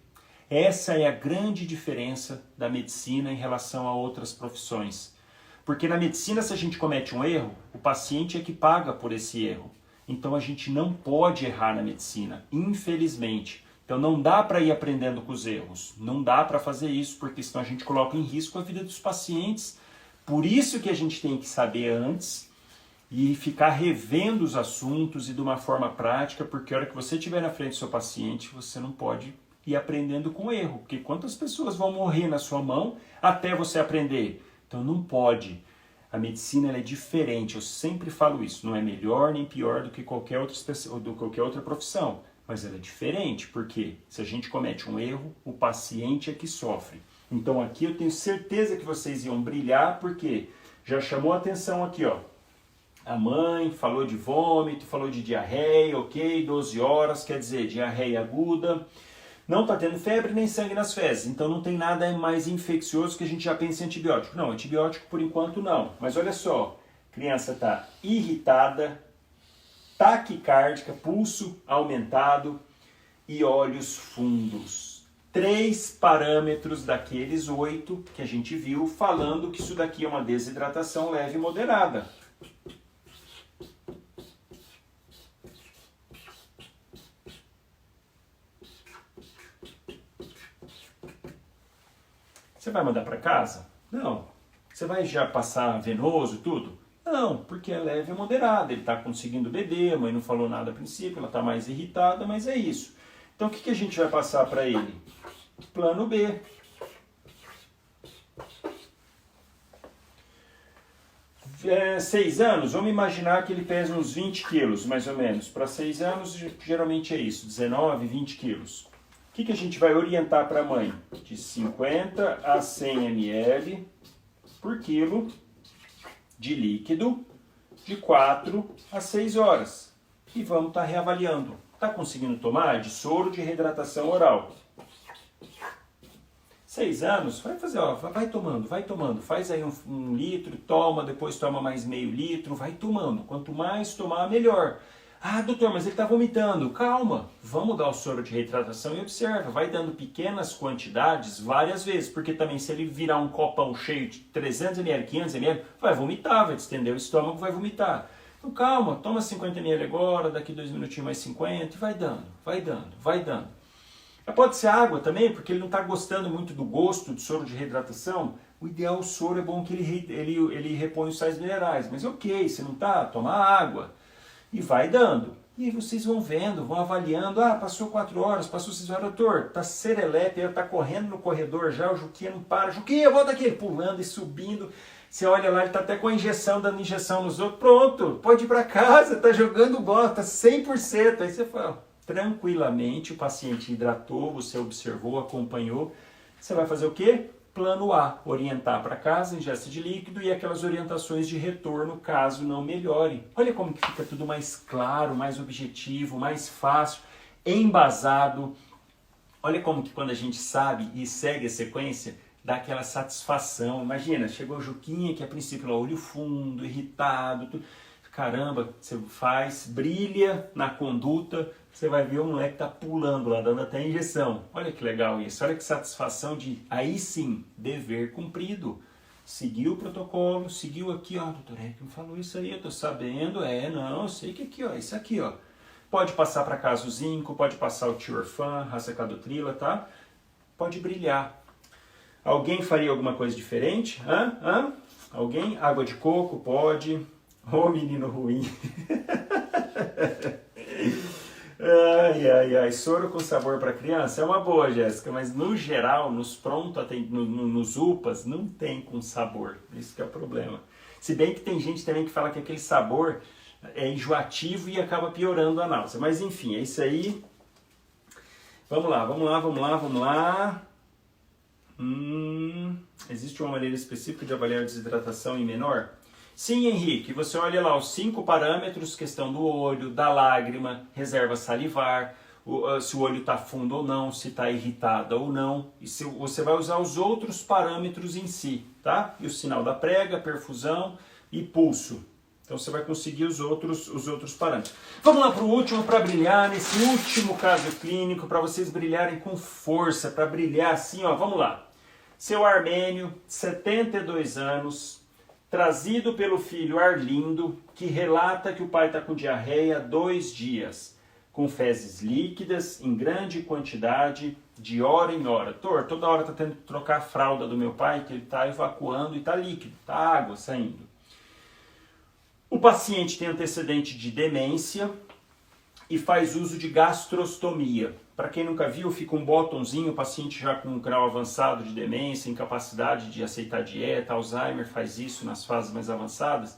Essa é a grande diferença da medicina em relação a outras profissões. Porque na medicina, se a gente comete um erro, o paciente é que paga por esse erro. Então a gente não pode errar na medicina, infelizmente. Então não dá para ir aprendendo com os erros. Não dá para fazer isso, porque senão a gente coloca em risco a vida dos pacientes. Por isso que a gente tem que saber antes e ficar revendo os assuntos e de uma forma prática, porque a hora que você estiver na frente do seu paciente, você não pode ir aprendendo com erro, porque quantas pessoas vão morrer na sua mão até você aprender? Então não pode. A medicina ela é diferente, eu sempre falo isso, não é melhor nem pior do que qualquer outra profissão, mas ela é diferente, porque se a gente comete um erro, o paciente é que sofre. Então aqui eu tenho certeza que vocês iam brilhar, porque já chamou a atenção aqui, ó. A mãe falou de vômito, falou de diarreia, ok, 12 horas, quer dizer, diarreia aguda. Não está tendo febre nem sangue nas fezes, então não tem nada mais infeccioso que a gente já pense em antibiótico. Não, antibiótico por enquanto não. Mas olha só, a criança está irritada, taquicárdica, pulso aumentado e olhos fundos. 3 parâmetros daqueles 8 que a gente viu falando que isso daqui é uma desidratação leve e moderada. Você vai mandar para casa? Não. Você vai já passar venoso e tudo? Não, porque é leve e moderada. Ele está conseguindo beber, a mãe não falou nada a princípio, ela está mais irritada, mas é isso. Então o que a gente vai passar para ele? Plano B. É, 6 anos, vamos imaginar que ele pesa uns 20 quilos, mais ou menos. Para 6 anos, geralmente é isso, 19, 20 quilos. O que a gente vai orientar para a mãe? De 50 a 100 ml por quilo de líquido de 4 a 6 horas. E vamos estar reavaliando. Está conseguindo tomar? De soro de reidratação oral. 6 anos, vai fazer, ó, vai tomando. Faz aí um litro, toma, depois toma mais meio litro, vai tomando. Quanto mais tomar, melhor. Ah, doutor, mas ele está vomitando. Calma, vamos dar o soro de reidratação e observa. Vai dando pequenas quantidades várias vezes, porque também se ele virar um copão cheio de 300 ml, 500 ml, vai vomitar, vai distender o estômago, vai vomitar. Então calma, toma 50 ml agora, daqui 2 minutinhos mais 50 e vai dando. Pode ser água também, porque ele não está gostando muito do gosto do soro de reidratação. O ideal, o soro é bom que ele repõe os sais minerais. Mas ok, se não está, toma água. E vai dando. E aí vocês vão vendo, vão avaliando. Ah, passou 4 horas, passou 6 horas. Doutor, está serelepe, está correndo no corredor já, o Juquinha não para. Juquinha, volta aqui. Ele pulando e subindo. Você olha lá, ele está até com a injeção, dando injeção nos outros. Pronto, pode ir para casa, está jogando bola, está 100%. Aí você fala... Tranquilamente, o paciente hidratou, você observou, acompanhou. Você vai fazer o quê? Plano A, orientar para casa, ingesta de líquido e aquelas orientações de retorno caso não melhore. Olha como que fica tudo mais claro, mais objetivo, mais fácil, embasado. Olha como que quando a gente sabe e segue a sequência, dá aquela satisfação. Imagina, chegou o Juquinha, que a princípio olho fundo, irritado, tudo. Caramba, você faz, brilha na conduta, você vai ver o moleque tá pulando lá, dando até injeção. Olha que legal isso, olha que satisfação de, aí sim, dever cumprido. Seguiu o protocolo, seguiu aqui, ó, doutor Eric me falou isso aí, eu tô sabendo, não, eu sei que aqui, ó, isso aqui, ó. Pode passar para casa o zinco, pode passar o Tiorfan, Racecadotrila, tá? Pode brilhar. Alguém faria alguma coisa diferente? Alguém? Água de coco, pode... Ô, menino ruim. Ai, soro com sabor para criança é uma boa, Jéssica, mas no geral, nos nos UPAs, não tem com sabor. Isso que é o problema. Se bem que tem gente também que fala que aquele sabor é enjoativo e acaba piorando a náusea. Mas enfim, é isso aí. Vamos lá. Existe uma maneira específica de avaliar desidratação em menor? Sim, Henrique, você olha lá os 5 parâmetros, questão do olho, da lágrima, reserva salivar, se o olho está fundo ou não, se está irritado ou não. E você vai usar os outros parâmetros em si, tá? E o sinal da prega, perfusão e pulso. Então você vai conseguir os outros parâmetros. Vamos lá para o último, para brilhar nesse último caso clínico, para vocês brilharem com força, para brilhar assim, ó, vamos lá. Seu Armênio, 72 anos... trazido pelo filho Arlindo, que relata que o pai está com diarreia há 2 dias, com fezes líquidas em grande quantidade, de hora em hora. Doutor, toda hora está tendo que trocar a fralda do meu pai, que ele está evacuando e está líquido, está água saindo. O paciente tem antecedente de demência e faz uso de gastrostomia. Para quem nunca viu, fica um botãozinho, o paciente já com um grau avançado de demência, incapacidade de aceitar dieta, Alzheimer faz isso nas fases mais avançadas.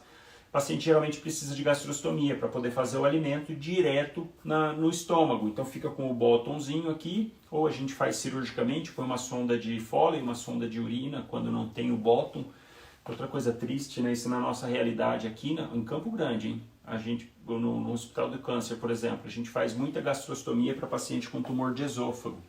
O paciente geralmente precisa de gastrostomia para poder fazer o alimento direto no estômago. Então fica com o botãozinho aqui, ou a gente faz cirurgicamente, põe uma sonda de Foley, uma sonda de urina, quando não tem o bottom. Outra coisa triste, né? Isso na nossa realidade aqui em Campo Grande, hein? A gente, no Hospital do Câncer, por exemplo, a gente faz muita gastrostomia para paciente com tumor de esôfago.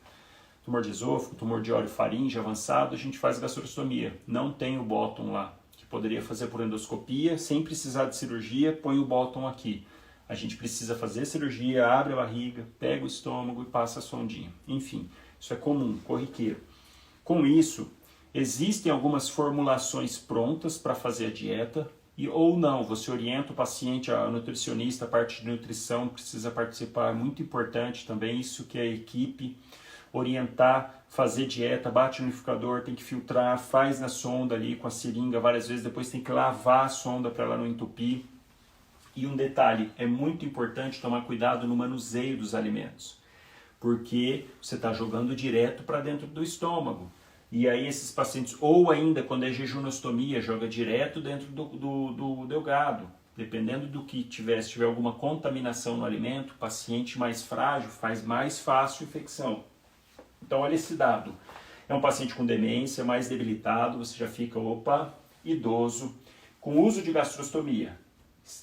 Tumor de esôfago, tumor de orofaringe avançado, a gente faz gastrostomia. Não tem o bottom lá, que poderia fazer por endoscopia, sem precisar de cirurgia, põe o bottom aqui. A gente precisa fazer cirurgia, abre a barriga, pega o estômago e passa a sondinha. Enfim, isso é comum, corriqueiro. Com isso, existem algumas formulações prontas para fazer a dieta, ou não, você orienta o paciente, a nutricionista, a parte de nutrição precisa participar, é muito importante também, isso que a equipe, orientar, fazer dieta, bate no liquidificador, tem que filtrar, faz na sonda ali com a seringa várias vezes, depois tem que lavar a sonda para ela não entupir. E um detalhe, é muito importante tomar cuidado no manuseio dos alimentos, porque você está jogando direto para dentro do estômago. E aí esses pacientes, ou ainda quando é jejunostomia, joga direto dentro do delgado. Dependendo do que tiver, se tiver alguma contaminação no alimento, paciente mais frágil faz mais fácil infecção. Então olha esse dado. É um paciente com demência, mais debilitado, você já fica, opa, idoso, com uso de gastrostomia,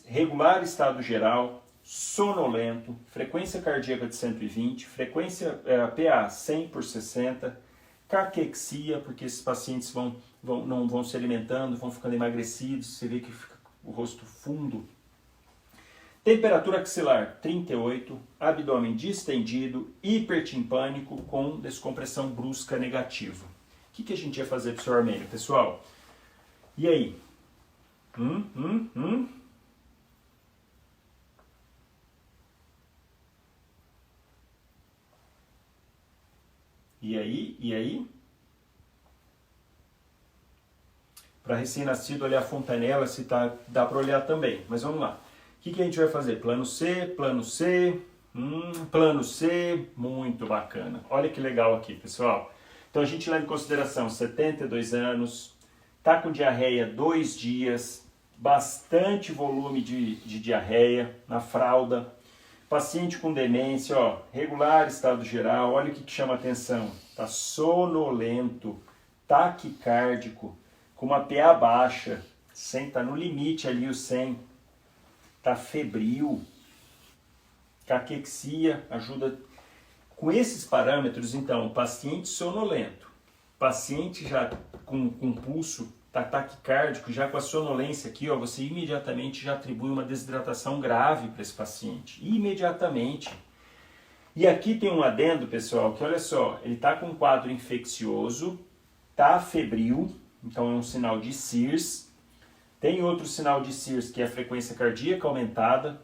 regular estado geral, sonolento, frequência cardíaca de 120, frequência PA 100/60, caquexia, porque esses pacientes não vão se alimentando, vão ficando emagrecidos, você vê que fica o rosto fundo. Temperatura axilar 38, abdômen distendido, hipertimpânico com descompressão brusca negativa. O que a gente ia fazer para o Sr. Armênio, pessoal? E aí? E aí? Para recém-nascido olhar a fontanela, se dá para olhar também. Mas vamos lá. O que a gente vai fazer? Plano C, plano C, plano C, muito bacana. Olha que legal aqui, pessoal. Então a gente leva em consideração 72 anos, tá com diarreia 2 dias, bastante volume de diarreia na fralda, paciente com demência, ó, regular estado geral, olha o que chama atenção, tá sonolento, taquicárdico, com uma PA baixa, 100, tá no limite ali o 100, tá febril, caquexia, ajuda. Com esses parâmetros, então, o paciente sonolento, paciente já com pulso, tá taquicárdico, já com a sonolência aqui, ó, você imediatamente já atribui uma desidratação grave para esse paciente, imediatamente. E aqui tem um adendo, pessoal, que olha só, ele tá com um quadro infeccioso, tá febril, então é um sinal de SIRS. Tem outro sinal de SIRS, que é a frequência cardíaca aumentada.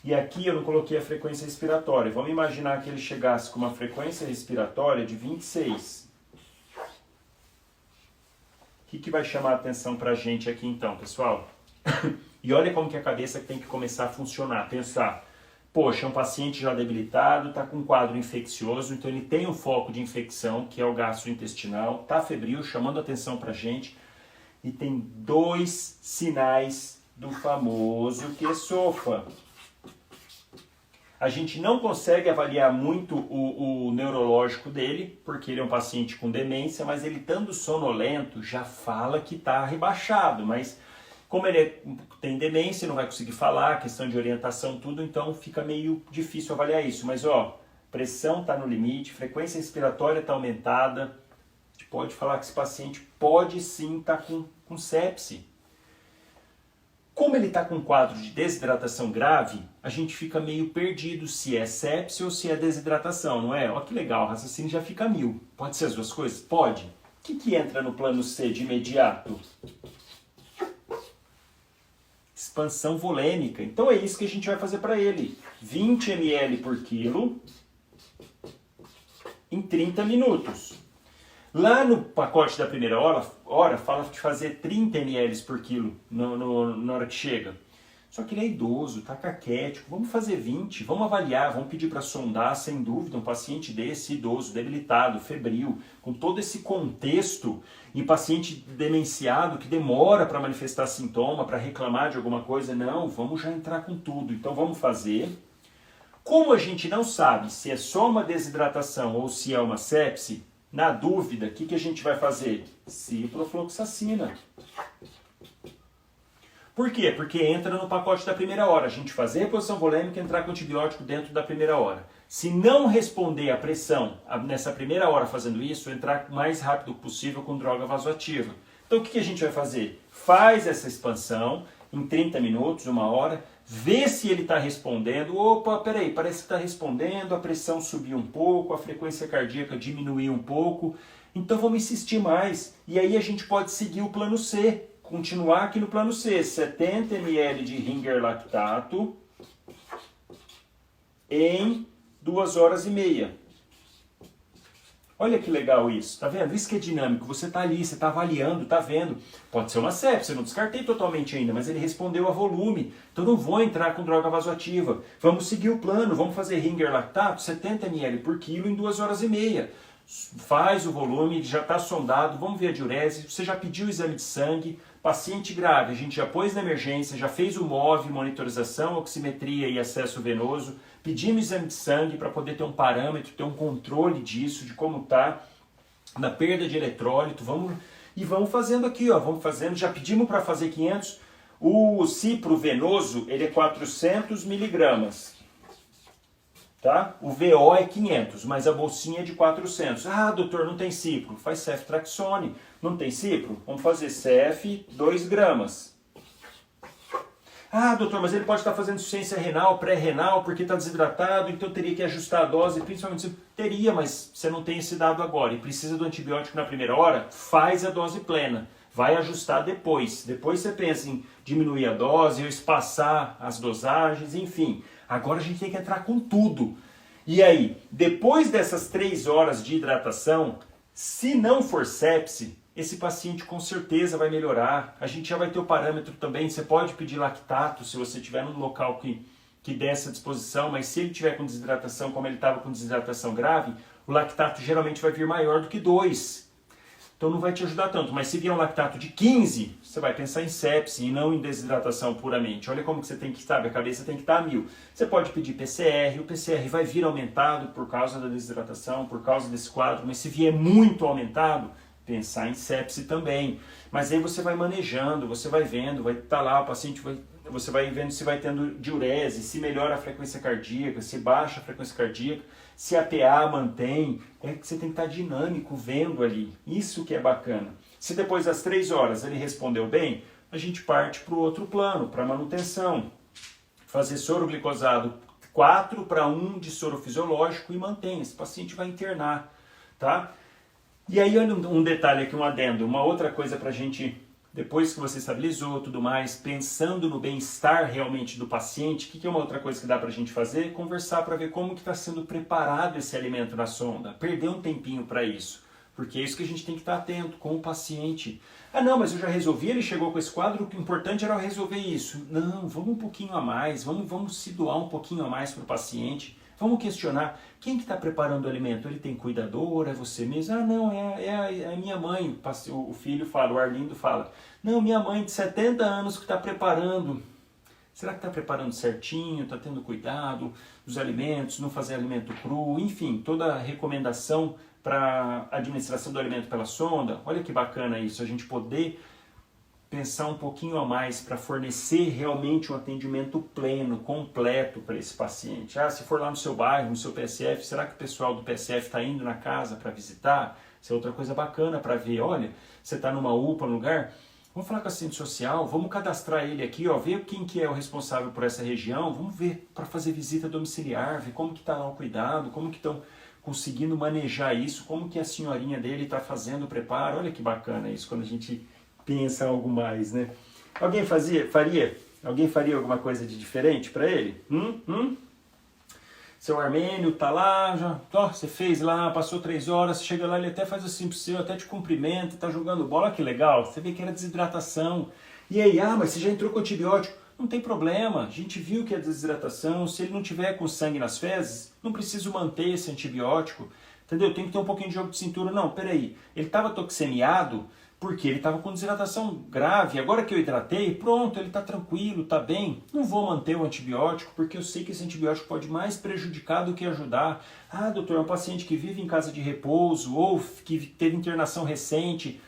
E aqui eu não coloquei a frequência respiratória. Vamos imaginar que ele chegasse com uma frequência respiratória de 26. O que vai chamar a atenção para a gente aqui então, pessoal? E olha como que a cabeça tem que começar a funcionar, pensar. Poxa, é um paciente já debilitado, está com um quadro infeccioso, então ele tem um foco de infecção, que é o gastrointestinal, está febril, chamando a atenção para a gente. E tem 2 sinais do famoso QSOFA. A gente não consegue avaliar muito o neurológico dele, porque ele é um paciente com demência, mas ele estando sonolento já fala que está rebaixado, mas como ele tem demência, não vai conseguir falar, questão de orientação, tudo, então fica meio difícil avaliar isso. Mas ó, pressão está no limite, frequência respiratória está aumentada, a gente pode falar que esse paciente pode sim estar com sepse. Como ele está com um quadro de desidratação grave, a gente fica meio perdido se é sepse ou se é desidratação, não é? Olha que legal, o raciocínio já fica 1000. Pode ser as duas coisas? Pode. O que entra no plano C de imediato? Expansão volêmica. Então é isso que a gente vai fazer para ele. 20 ml por quilo em 30 minutos. Lá no pacote da primeira hora fala de fazer 30 ml por quilo na hora que chega. Só que ele é idoso, está caquético, vamos fazer 20, vamos avaliar, vamos pedir para sondar, sem dúvida, um paciente desse, idoso, debilitado, febril, com todo esse contexto, e paciente demenciado que demora para manifestar sintoma, para reclamar de alguma coisa, não, vamos já entrar com tudo, então vamos fazer. Como a gente não sabe se é só uma desidratação ou se é uma sepse, na dúvida, o que a gente vai fazer? Ciprofloxacina. Por quê? Porque entra no pacote da primeira hora. A gente fazer reposição volêmica e entrar com antibiótico dentro da primeira hora. Se não responder à pressão nessa primeira hora fazendo isso, entrar o mais rápido possível com droga vasoativa. Então o que a gente vai fazer? Faz essa expansão em 30 minutos, 1 hora, vê se ele está respondendo. Opa, peraí, parece que está respondendo, a pressão subiu um pouco, a frequência cardíaca diminuiu um pouco. Então vamos insistir mais. E aí a gente pode seguir o plano C. Continuar aqui no plano C, 70 ml de Ringer lactato em 2 horas e meia. Olha que legal isso, tá vendo? Isso que é dinâmico, você tá ali, você tá avaliando, tá vendo. Pode ser uma sepse, eu não descartei totalmente ainda, mas ele respondeu a volume. Então não vou entrar com droga vasoativa. Vamos seguir o plano, vamos fazer Ringer lactato, 70 ml por quilo em 2 horas e meia. Faz o volume, já está sondado, vamos ver a diurese, você já pediu o exame de sangue, paciente grave, a gente já pôs na emergência, já fez o MOV, monitorização, oximetria e acesso venoso, pedimos exame de sangue para poder ter um parâmetro, ter um controle disso, de como está, na perda de eletrólito, vamos fazendo aqui, ó, vamos fazendo, já pedimos para fazer 500, o cipro venoso, ele é 400 miligramas. Tá? O VO é 500, mas a bolsinha é de 400. Ah, doutor, não tem cipro. Faz ceftraxone. Não tem cipro? Vamos fazer cef 2 gramas. Ah, doutor, mas ele pode estar fazendo insuficiência renal, pré-renal, porque está desidratado, então teria que ajustar a dose, principalmente se teria, mas você não tem esse dado agora e precisa do antibiótico na primeira hora, faz a dose plena. Vai ajustar depois. Depois você pensa em diminuir a dose, ou espaçar as dosagens, enfim. Agora a gente tem que entrar com tudo. E aí, depois dessas 3 horas de hidratação, se não for sepse, esse paciente com certeza vai melhorar. A gente já vai ter o parâmetro também. Você pode pedir lactato se você estiver num local que dê essa disposição, mas se ele tiver com desidratação, como ele estava com desidratação grave, o lactato geralmente vai vir maior do que 2. Então não vai te ajudar tanto, mas se vier um lactato de 15, você vai pensar em sepse e não em desidratação puramente. Olha como que você tem que estar, a cabeça tem que estar a 1000. Você pode pedir PCR, o PCR vai vir aumentado por causa da desidratação, por causa desse quadro, mas se vier muito aumentado, pensar em sepse também. Mas aí você vai manejando, você vai vendo, vai estar lá, o paciente você vai vendo se vai tendo diurese, se melhora a frequência cardíaca, se baixa a frequência cardíaca, se a PA mantém, é que você tem que estar dinâmico vendo ali, isso que é bacana. Se depois das 3 horas ele respondeu bem, a gente parte para o outro plano, para manutenção. Fazer soro glicosado 4:1 de soro fisiológico e mantém, esse paciente vai internar, tá? E aí um detalhe aqui, um adendo, uma outra coisa para a gente, depois que você estabilizou tudo mais, pensando no bem-estar realmente do paciente, o que é uma outra coisa que dá para a gente fazer? Conversar para ver como que está sendo preparado esse alimento na sonda, perder um tempinho para isso, porque é isso que a gente tem que estar atento com o paciente. Ah não, mas eu já resolvi, ele chegou com esse quadro, o importante era eu resolver isso. Não, vamos um pouquinho a mais, vamos se doar um pouquinho a mais para o paciente. Vamos questionar, quem que está preparando o alimento? Ele tem cuidador? É você mesmo? Ah, não, é a minha mãe. O filho fala, o Arlindo fala. Não, minha mãe de 70 anos que está preparando. Será que está preparando certinho? Está tendo cuidado dos alimentos, não fazer alimento cru? Enfim, toda a recomendação para a administração do alimento pela sonda. Olha que bacana isso, a gente poder pensar um pouquinho a mais para fornecer realmente um atendimento pleno, completo para esse paciente. Ah, se for lá no seu bairro, no seu PSF, será que o pessoal do PSF está indo na casa para visitar? Isso é outra coisa bacana para ver. Olha, você está numa UPA, no lugar, vamos falar com a assistente social, vamos cadastrar ele aqui, ó, ver quem que é o responsável por essa região, vamos ver para fazer visita domiciliar, ver como que está lá o cuidado, como que estão conseguindo manejar isso, como que a senhorinha dele está fazendo o preparo. Olha que bacana isso, quando a gente pensa algo mais, né? Alguém faria? Alguém faria alguma coisa de diferente para ele? Seu Armênio tá lá, já, ó, você fez lá, passou 3 horas, chega lá, ele até faz assim pro seu, até te cumprimenta, tá jogando bola, que legal. Você vê que era desidratação. E aí, mas você já entrou com antibiótico? Não tem problema, a gente viu que é desidratação, se ele não tiver com sangue nas fezes, não preciso manter esse antibiótico, entendeu? Tem que ter um pouquinho de jogo de cintura. Não, peraí, ele estava toxemiado, porque ele estava com desidratação grave, agora que eu hidratei, pronto, ele está tranquilo, está bem, não vou manter o antibiótico, porque eu sei que esse antibiótico pode mais prejudicar do que ajudar. Ah, doutor, é um paciente que vive em casa de repouso, ou que teve internação recente,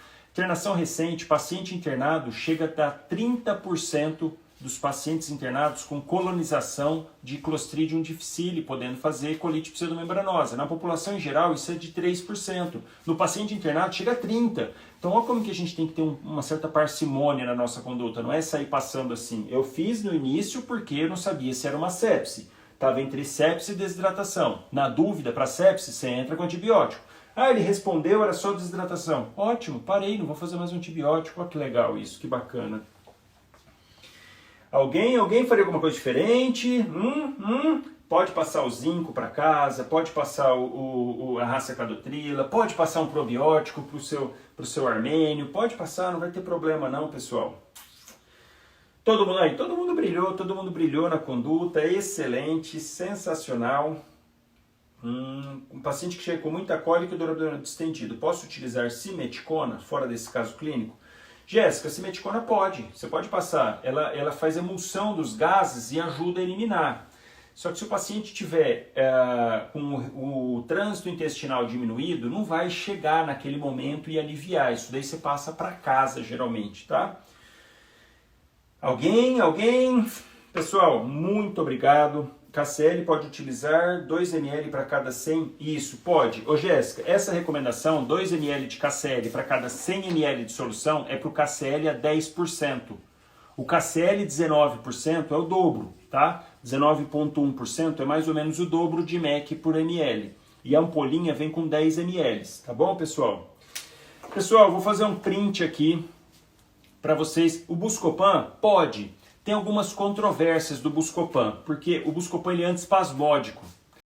paciente internado, chega a dar 30% dos pacientes internados com colonização de Clostridium difficile, podendo fazer colite pseudomembranosa. Na população em geral, isso é de 3%. No paciente internado, chega a 30%. Então, olha como que a gente tem que ter uma certa parcimônia na nossa conduta. Não é sair passando assim. Eu fiz no início porque eu não sabia se era uma sepse. Estava entre sepse e desidratação. Na dúvida, para sepse, você entra com antibiótico. Ah, ele respondeu, era só desidratação. Ótimo, parei, não vou fazer mais um antibiótico. Olha que legal isso, que bacana. Alguém faria alguma coisa diferente? Pode passar o zinco para casa, pode passar a raça cadotrila, pode passar um probiótico pro seu armênio, pode passar, não vai ter problema não, pessoal. Todo mundo brilhou na conduta, excelente, sensacional. Um paciente que chega com muita cólica e dor abdominal distendido, posso utilizar simeticona fora desse caso clínico? Jéssica, simeticona pode, você pode passar, ela faz emulsão dos gases e ajuda a eliminar. Só que se o paciente tiver com o trânsito intestinal diminuído, não vai chegar naquele momento e aliviar, isso daí você passa para casa geralmente, tá? Alguém? Pessoal, muito obrigado. KCL pode utilizar 2 ml para cada 100? Isso, pode. Ô Jéssica, essa recomendação, 2 ml de KCL para cada 100 ml de solução, é para o KCL a 10%. O KCL 19% é o dobro, tá? 19,1% é mais ou menos o dobro de MEC por ml. E a ampolinha vem com 10 ml, tá bom, pessoal? Pessoal, vou fazer um print aqui para vocês. O Buscopan pode. Tem algumas controvérsias do Buscopan, porque o Buscopan ele é antiespasmódico.